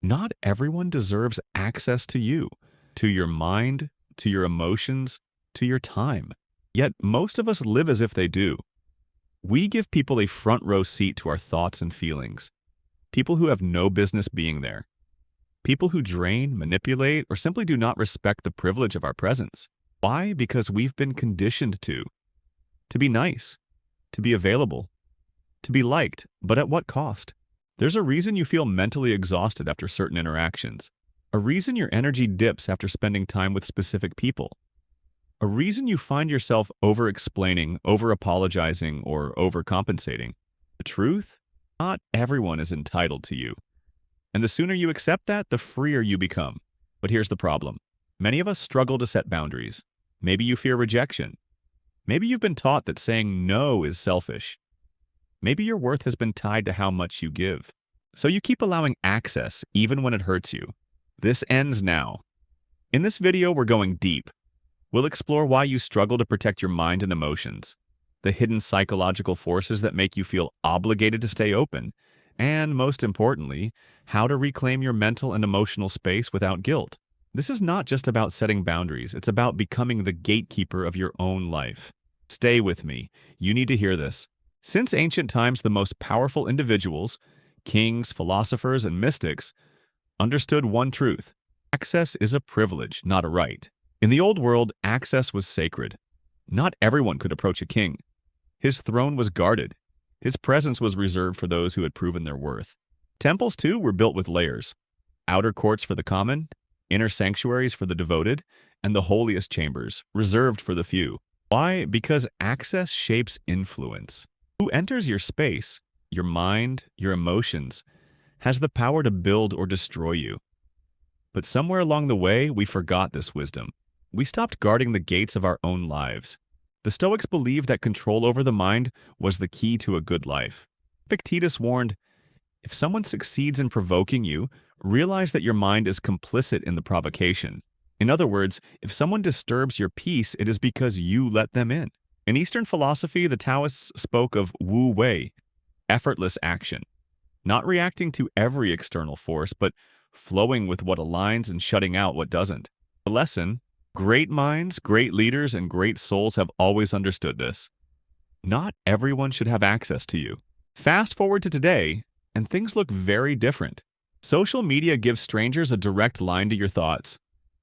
Not everyone deserves access to you, to your mind, to your emotions, to your time. Yet most of us live as if they do. We give people a front row seat to our thoughts and feelings. People who have no business being there. People who drain, manipulate, or simply do not respect the privilege of our presence. Why? Because we've been conditioned to be nice, to be available, to be liked, but at what cost? There's a reason you feel mentally exhausted after certain interactions. A reason your energy dips after spending time with specific people. A reason you find yourself over-explaining, over-apologizing, or overcompensating. The truth? Not everyone is entitled to you. And the sooner you accept that, the freer you become. But here's the problem. Many of us struggle to set boundaries. Maybe you fear rejection. Maybe you've been taught that saying no is selfish. Maybe your worth has been tied to how much you give. So you keep allowing access even when it hurts you. This ends now. In this video, we're going deep. We'll explore why you struggle to protect your mind and emotions, the hidden psychological forces that make you feel obligated to stay open, and most importantly, how to reclaim your mental and emotional space without guilt. This is not just about setting boundaries, it's about becoming the gatekeeper of your own life. Stay with me. You need to hear this. Since ancient times, the most powerful individuals, kings, philosophers, and mystics, understood one truth. Access is a privilege, not a right. In the old world, access was sacred. Not everyone could approach a king. His throne was guarded. His presence was reserved for those who had proven their worth. Temples, too, were built with layers. Outer courts for the common, inner sanctuaries for the devoted, and the holiest chambers, reserved for the few. Why? Because access shapes influence. Who enters your space, your mind, your emotions, has the power to build or destroy you. But somewhere along the way, we forgot this wisdom. We stopped guarding the gates of our own lives. The Stoics believed that control over the mind was the key to a good life. Epictetus warned, if someone succeeds in provoking you, realize that your mind is complicit in the provocation. In other words, if someone disturbs your peace, it is because you let them in. In Eastern philosophy, the Taoists spoke of wu wei, effortless action, not reacting to every external force, but flowing with what aligns and shutting out what doesn't. The lesson: great minds, great leaders, and great souls have always understood this. Not everyone should have access to you. Fast forward to today, and things look very different. Social media gives strangers a direct line to your thoughts.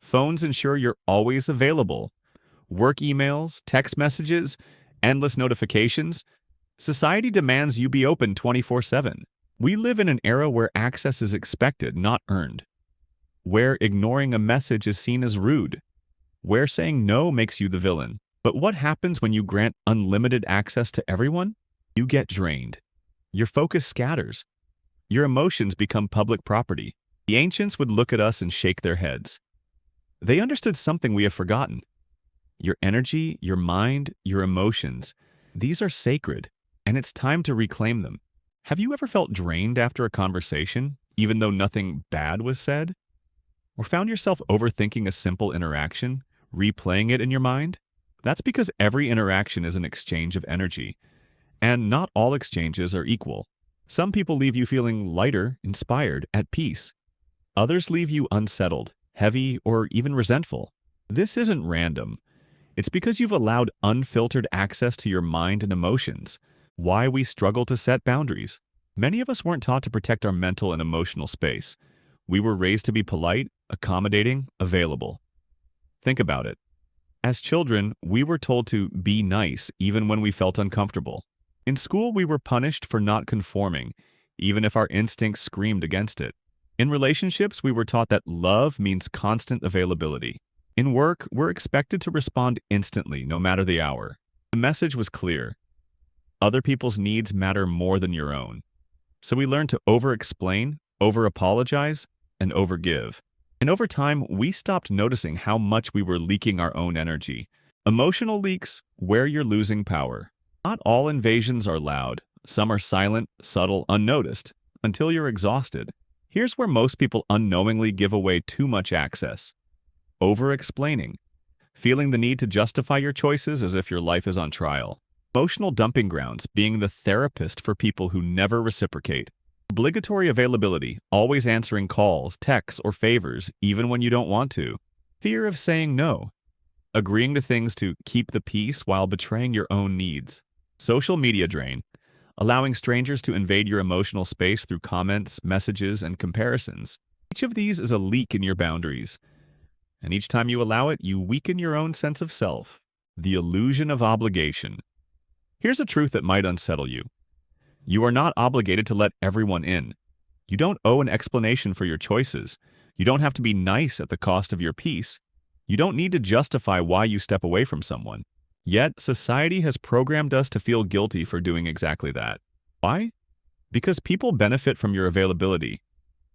Phones ensure you're always available. Work emails, text messages, endless notifications. Society demands you be open 24/7. We live in an era where access is expected, not earned. Where ignoring a message is seen as rude. Where saying no makes you the villain. But what happens when you grant unlimited access to everyone? You get drained. Your focus scatters. Your emotions become public property. The ancients would look at us and shake their heads. They understood something we have forgotten. Your energy, your mind, your emotions, these are sacred, and it's time to reclaim them. Have you ever felt drained after a conversation, even though nothing bad was said? Or found yourself overthinking a simple interaction, replaying it in your mind? That's because every interaction is an exchange of energy, and not all exchanges are equal. Some people leave you feeling lighter, inspired, at peace. Others leave you unsettled, heavy, or even resentful. This isn't random. It's because you've allowed unfiltered access to your mind and emotions. Why we struggle to set boundaries. Many of us weren't taught to protect our mental and emotional space. We were raised to be polite, accommodating, available. Think about it. As children, we were told to be nice even when we felt uncomfortable. In school, we were punished for not conforming, even if our instincts screamed against it. In relationships, we were taught that love means constant availability. In work, we're expected to respond instantly, no matter the hour. The message was clear. Other people's needs matter more than your own. So we learned to over-explain, over-apologize, and over-give. And over time, we stopped noticing how much we were leaking our own energy. Emotional leaks, where you're losing power. Not all invasions are loud. Some are silent, subtle, unnoticed, until you're exhausted. Here's where most people unknowingly give away too much access. Over-explaining. Feeling the need to justify your choices as if your life is on trial. Emotional dumping grounds, being the therapist for people who never reciprocate. Obligatory availability, always answering calls, texts, or favors, even when you don't want to. Fear of saying no, agreeing to things to keep the peace while betraying your own needs. Social media drain, allowing strangers to invade your emotional space through comments, messages, and comparisons. Each of these is a leak in your boundaries, and each time you allow it, you weaken your own sense of self. The illusion of obligation. Here's a truth that might unsettle you. You are not obligated to let everyone in. You don't owe an explanation for your choices. You don't have to be nice at the cost of your peace. You don't need to justify why you step away from someone. Yet, society has programmed us to feel guilty for doing exactly that. Why? Because people benefit from your availability.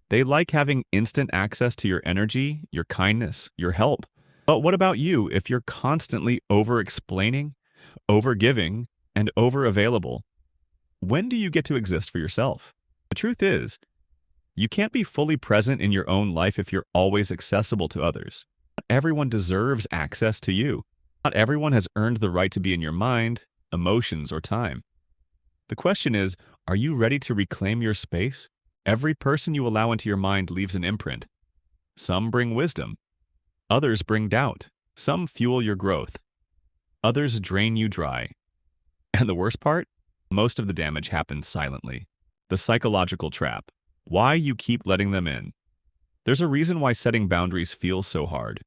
They like having instant access to your energy, your kindness, your help. But what about you if you're constantly over-explaining, over-giving, and over-available? When do you get to exist for yourself? The truth is, you can't be fully present in your own life if you're always accessible to others. Not everyone deserves access to you. Not everyone has earned the right to be in your mind, emotions, or time. The question is, are you ready to reclaim your space? Every person you allow into your mind leaves an imprint. Some bring wisdom. Others bring doubt. Some fuel your growth. Others drain you dry. And the worst part? Most of the damage happens silently. The psychological trap. Why you keep letting them in. There's a reason why setting boundaries feels so hard.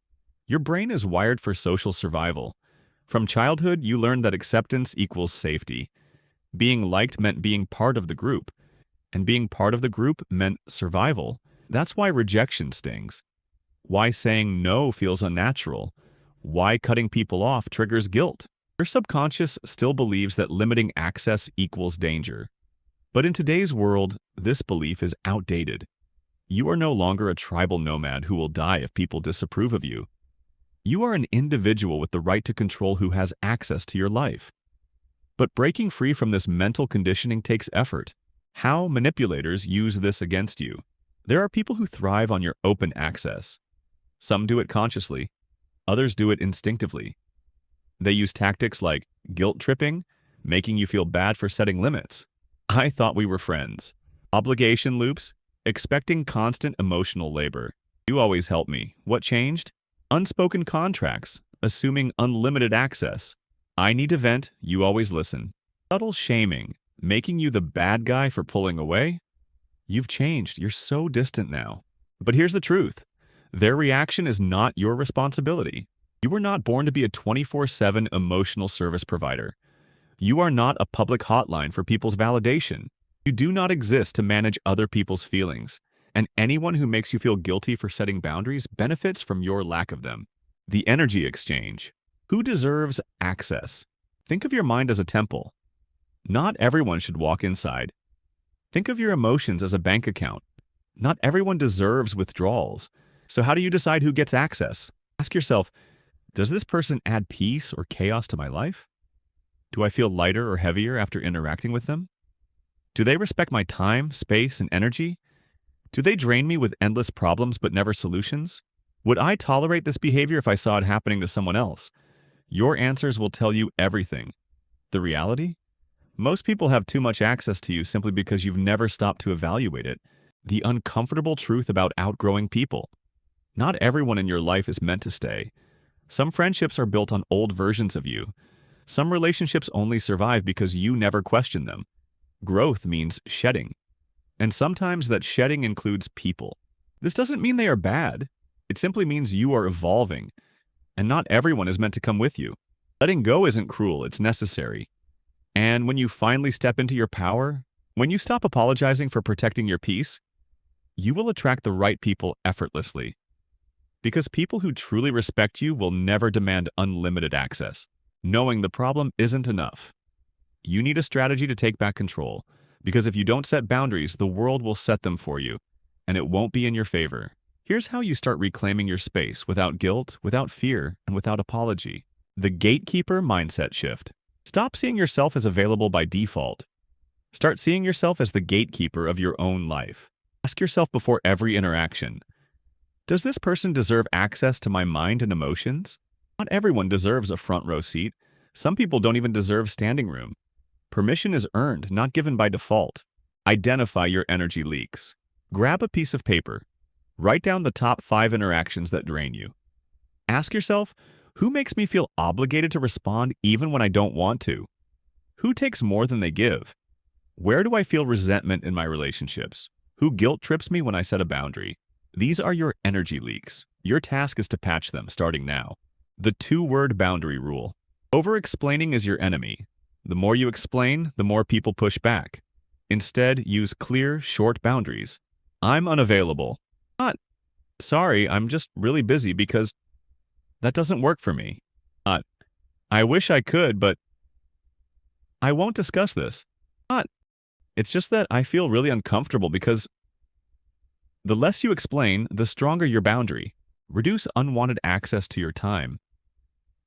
Your brain is wired for social survival. From childhood, you learned that acceptance equals safety. Being liked meant being part of the group. And being part of the group meant survival. That's why rejection stings. Why saying no feels unnatural. Why cutting people off triggers guilt. Your subconscious still believes that limiting access equals danger. But in today's world, this belief is outdated. You are no longer a tribal nomad who will die if people disapprove of you. You are an individual with the right to control who has access to your life. But breaking free from this mental conditioning takes effort. How manipulators use this against you. There are people who thrive on your open access. Some do it consciously. Others do it instinctively. They use tactics like guilt tripping, making you feel bad for setting limits. I thought we were friends. Obligation loops, expecting constant emotional labor. You always help me. What changed? Unspoken contracts, assuming unlimited access. I need to vent, you always listen. Subtle shaming, making you the bad guy for pulling away. You've changed, you're so distant now. But here's the truth. Their reaction is not your responsibility. You were not born to be a 24/7 emotional service provider. You are not a public hotline for people's validation. You do not exist to manage other people's feelings, and anyone who makes you feel guilty for setting boundaries benefits from your lack of them. The energy exchange. Who deserves access? Think of your mind as a temple. Not everyone should walk inside. Think of your emotions as a bank account. Not everyone deserves withdrawals. So how do you decide who gets access? Ask yourself, does this person add peace or chaos to my life? Do I feel lighter or heavier after interacting with them? Do they respect my time, space, and energy? Do they drain me with endless problems but never solutions? Would I tolerate this behavior if I saw it happening to someone else? Your answers will tell you everything. The reality? Most people have too much access to you simply because you've never stopped to evaluate it. The uncomfortable truth about outgrowing people. Not everyone in your life is meant to stay. Some friendships are built on old versions of you. Some relationships only survive because you never question them. Growth means shedding. And sometimes that shedding includes people. This doesn't mean they are bad. It simply means you are evolving. And not everyone is meant to come with you. Letting go isn't cruel, it's necessary. And when you finally step into your power, when you stop apologizing for protecting your peace, you will attract the right people effortlessly. Because people who truly respect you will never demand unlimited access. Knowing the problem isn't enough. You need a strategy to take back control, because if you don't set boundaries, the world will set them for you, and it won't be in your favor. Here's how you start reclaiming your space without guilt, without fear, and without apology. The gatekeeper mindset shift. Stop seeing yourself as available by default. Start seeing yourself as the gatekeeper of your own life. Ask yourself before every interaction, does this person deserve access to my mind and emotions? Not everyone deserves a front row seat. Some people don't even deserve standing room. Permission is earned, not given by default. Identify your energy leaks. Grab a piece of paper. Write down the top 5 interactions that drain you. Ask yourself, who makes me feel obligated to respond even when I don't want to? Who takes more than they give? Where do I feel resentment in my relationships? Who guilt trips me when I set a boundary? These are your energy leaks. Your task is to patch them starting now. The 2-word boundary rule. Over-explaining is your enemy. The more you explain, the more people push back. Instead, use clear, short boundaries. I'm unavailable. Not, sorry, I'm just really busy because that doesn't work for me. Not, I wish I could, but I won't discuss this. Not, it's just that I feel really uncomfortable because the less you explain, the stronger your boundary. Reduce unwanted access to your time.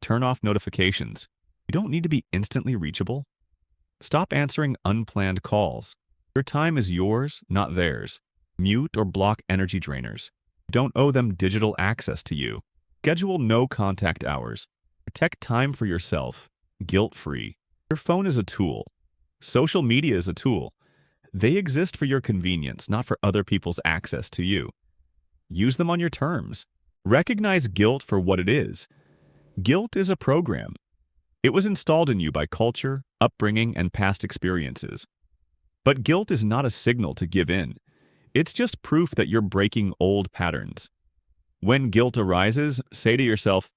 Turn off notifications. You don't need to be instantly reachable. Stop answering unplanned calls. Your time is yours, not theirs. Mute or block energy drainers. You don't owe them digital access to you. Schedule no contact hours. Protect time for yourself. Guilt-free. Your phone is a tool. Social media is a tool. They exist for your convenience, not for other people's access to you. Use them on your terms. Recognize guilt for what it is. Guilt is a program. It was installed in you by culture, upbringing, and past experiences. But guilt is not a signal to give in. It's just proof that you're breaking old patterns. When guilt arises, say to yourself,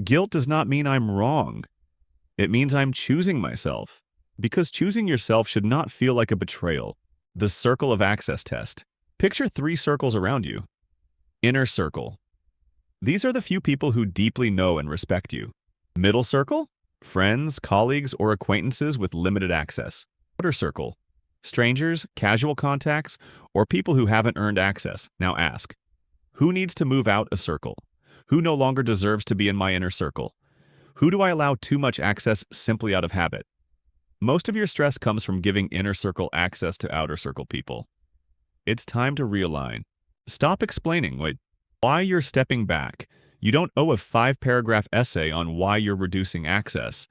guilt does not mean I'm wrong. It means I'm choosing myself. Because choosing yourself should not feel like a betrayal. The circle of access test. Picture 3 circles around you. Inner circle. These are the few people who deeply know and respect you. Middle circle? Friends, colleagues, or acquaintances with limited access. Outer circle. Strangers, casual contacts, or people who haven't earned access. Now ask, who needs to move out a circle? Who no longer deserves to be in my inner circle? Who do I allow too much access simply out of habit? Most of your stress comes from giving inner circle access to outer circle people. It's time to realign. Stop explaining why you're stepping back. You don't owe a 5-paragraph essay on why you're reducing access.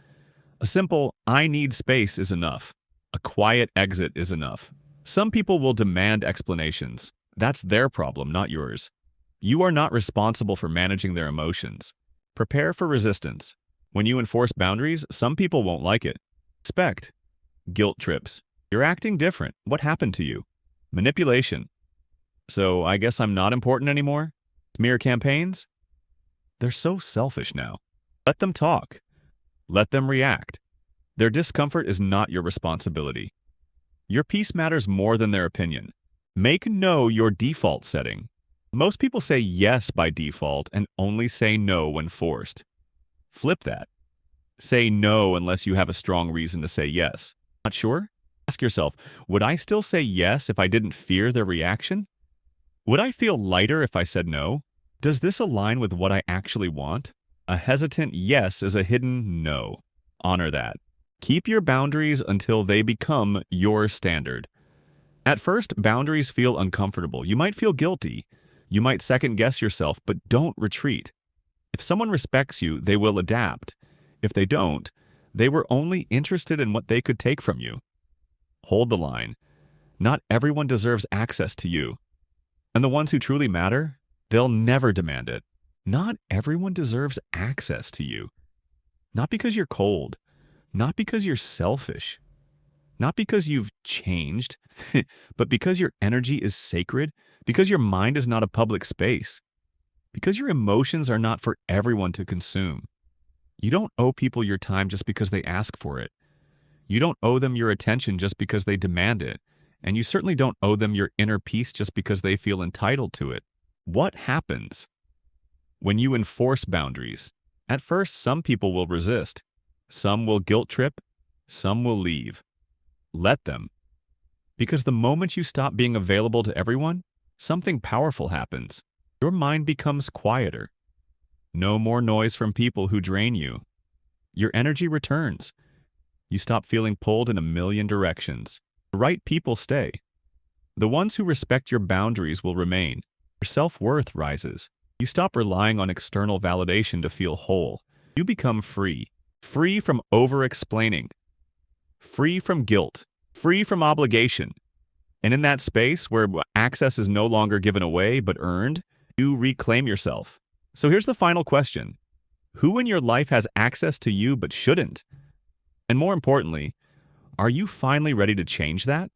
A simple, I need space is enough. A quiet exit is enough. Some people will demand explanations. That's their problem, not yours. You are not responsible for managing their emotions. Prepare for resistance. When you enforce boundaries, some people won't like it. Expect. Guilt trips. You're acting different. What happened to you? Manipulation. So I guess I'm not important anymore? Smear campaigns? They're so selfish now. Let them talk. Let them react. Their discomfort is not your responsibility. Your peace matters more than their opinion. Make no your default setting. Most people say yes by default and only say no when forced. Flip that. Say no unless you have a strong reason to say yes. Not sure? Ask yourself, would I still say yes if I didn't fear their reaction? Would I feel lighter if I said no? Does this align with what I actually want? A hesitant yes is a hidden no. Honor that. Keep your boundaries until they become your standard. At first, boundaries feel uncomfortable. You might feel guilty. You might second-guess yourself, but don't retreat. If someone respects you, they will adapt. If they don't, they were only interested in what they could take from you. Hold the line. Not everyone deserves access to you. And the ones who truly matter, they'll never demand it. Not everyone deserves access to you. Not because you're cold. Not because you're selfish. Not because you've changed, but because your energy is sacred, because your mind is not a public space, because your emotions are not for everyone to consume. You don't owe people your time just because they ask for it. You don't owe them your attention just because they demand it. And you certainly don't owe them your inner peace just because they feel entitled to it. What happens when you enforce boundaries? At first, some people will resist. Some will guilt trip. Some will leave. Let them. Because the moment you stop being available to everyone, something powerful happens. Your mind becomes quieter. No more noise from people who drain you. Your energy returns. You stop feeling pulled in a million directions. The right people stay. The ones who respect your boundaries will remain. Your self-worth rises. You stop relying on external validation to feel whole. You become free. Free from over-explaining. Free from guilt. Free from obligation. And in that space where access is no longer given away but earned, you reclaim yourself. So here's the final question. Who in your life has access to you but shouldn't? And more importantly, are you finally ready to change that?